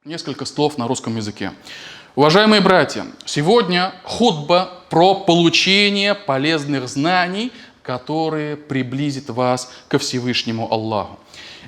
Несколько слов на русском языке. Уважаемые братья, сегодня хутба про получение полезных знаний, которые приблизят вас ко Всевышнему Аллаху.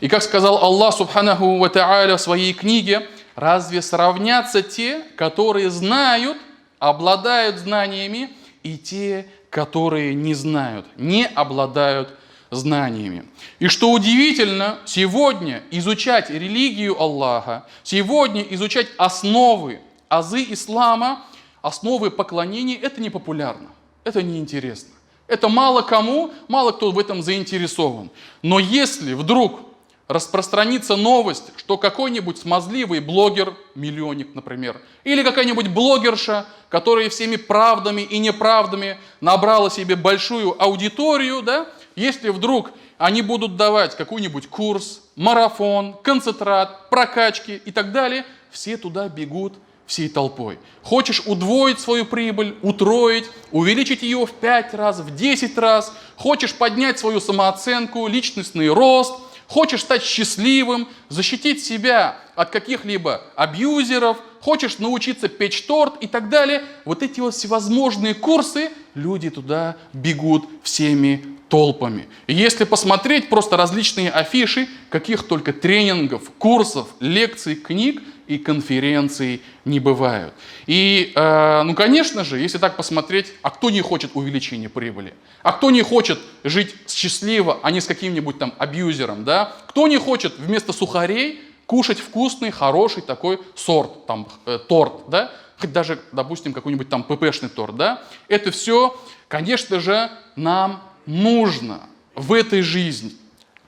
И как сказал Аллах Субханаху ва Тааля в своей книге, разве сравнятся те, которые знают, обладают знаниями, и те, которые не знают, не обладают знаниями. И что удивительно, сегодня изучать религию Аллаха, сегодня изучать основы, азы ислама, основы поклонения, это не популярно, это не интересно. Это мало кому, мало кто в этом заинтересован. Но если вдруг распространится новость, что какой-нибудь смазливый блогер, миллионник, например, или какая-нибудь блогерша, которая всеми правдами и неправдами набрала себе большую аудиторию, да, если вдруг они будут давать какой-нибудь курс, марафон, концентрат, прокачки и так далее, все туда бегут всей толпой. Хочешь удвоить свою прибыль, утроить, увеличить ее в 5 раз, в 10 раз, хочешь поднять свою самооценку, личностный рост, хочешь стать счастливым, защитить себя от каких-либо абьюзеров, хочешь научиться печь торт и так далее, вот эти вот всевозможные курсы, люди туда бегут всеми толпами. И если посмотреть просто различные афиши, каких только тренингов, курсов, лекций, книг и конференций не бывают. И, конечно же, если так посмотреть, а кто не хочет увеличения прибыли? А кто не хочет жить счастливо, а не с каким-нибудь там абьюзером, да? Кто не хочет вместо сухарей кушать вкусный, хороший такой сорт, там, торт, да? Хоть даже, допустим, какой-нибудь там ППшный торт, да? Это все, конечно же, нам нужно в этой жизни.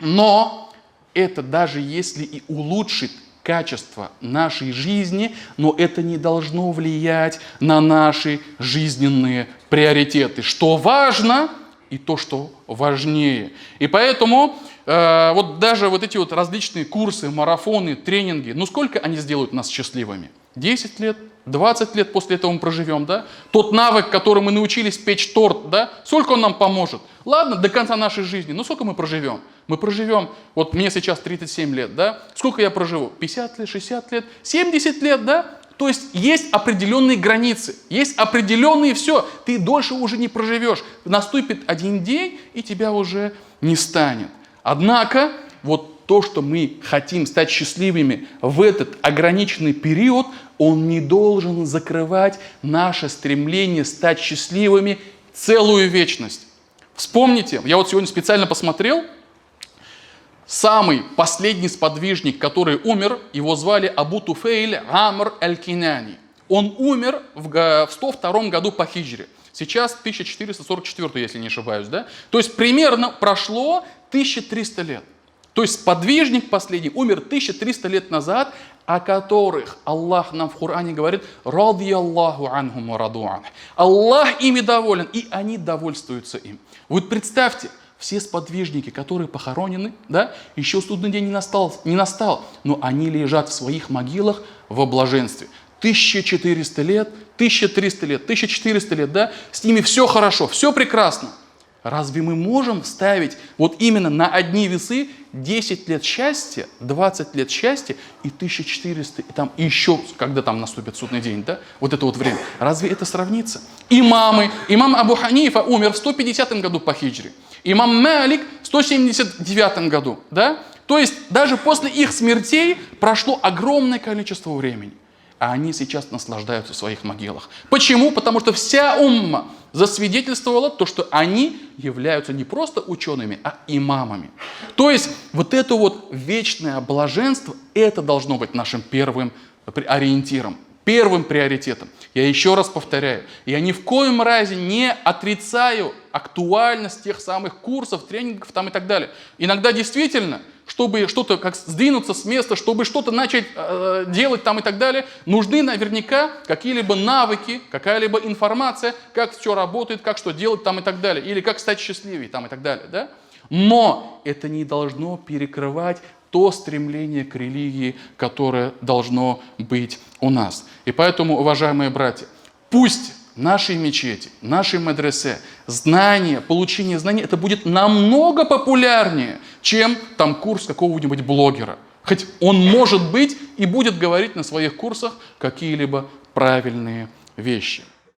Но это даже если и улучшит качество нашей жизни, но это не должно влиять на наши жизненные приоритеты. Что важно и то, что важнее. И поэтому вот даже вот эти вот различные курсы, марафоны, тренинги, ну сколько они сделают нас счастливыми? 10 лет? 20 лет после этого мы проживем, да? Тот навык, который мы научились печь торт, да? Сколько он нам поможет? Ладно, до конца нашей жизни, но сколько мы проживем? Мы проживем, вот мне сейчас 37 лет, да? Сколько я проживу? 50 лет, 60 лет, 70 лет, да? То есть определенные границы, есть определенные все. Ты дольше уже не проживешь. Наступит один день, и тебя уже не станет. Однако, вот то, что мы хотим стать счастливыми в этот ограниченный период, он не должен закрывать наше стремление стать счастливыми целую вечность. Вспомните, я вот сегодня специально посмотрел, самый последний сподвижник, который умер, его звали Абу Туфейль Амр аль-Кинани. Он умер в 102 году по хиджре. Сейчас 1444, если не ошибаюсь, да? То есть примерно прошло 1300 лет. То есть сподвижник последний умер 1300 лет назад, о которых Аллах нам в Коране говорит: «Ради Аллаху анхум ва раду ан». Аллах ими доволен, и они довольствуются им. Вот представьте, все сподвижники, которые похоронены, да, еще судный день не настал, но они лежат в своих могилах во блаженстве. 1400 лет, 1300 лет, 1400 лет, да, с ними все хорошо, все прекрасно. Разве мы можем ставить вот именно на одни весы 10 лет счастья, 20 лет счастья и 1400, и там еще, когда там наступит судный день, да, вот это вот время. Разве это сравнится? Имам Абу Ханифа умер в 150 году по хиджре. Имам Малик в 179 году, да? То есть даже после их смертей прошло огромное количество времени. А они сейчас наслаждаются в своих могилах. Почему? Потому что вся умма засвидетельствовала то, что они являются не просто учеными, а имамами. То есть вот это вот вечное блаженство, это должно быть нашим первым ориентиром, первым приоритетом. Я еще раз повторяю, я ни в коем разе не отрицаю актуальность тех самых курсов, тренингов там и так далее. Иногда действительно, чтобы что-то, как сдвинуться с места, чтобы что-то начать делать там и так далее, нужны наверняка какие-либо навыки, какая-либо информация, как все работает, как что делать там и так далее, или как стать счастливее там и так далее, да? Но это не должно перекрывать то стремление к религии, которое должно быть у нас. И поэтому, уважаемые братья, пусть нашей мечети, нашей медресе, знания, получение знаний, это будет намного популярнее, чем там курс какого-нибудь блогера. Хоть он может быть и будет говорить на своих курсах какие-либо правильные вещи.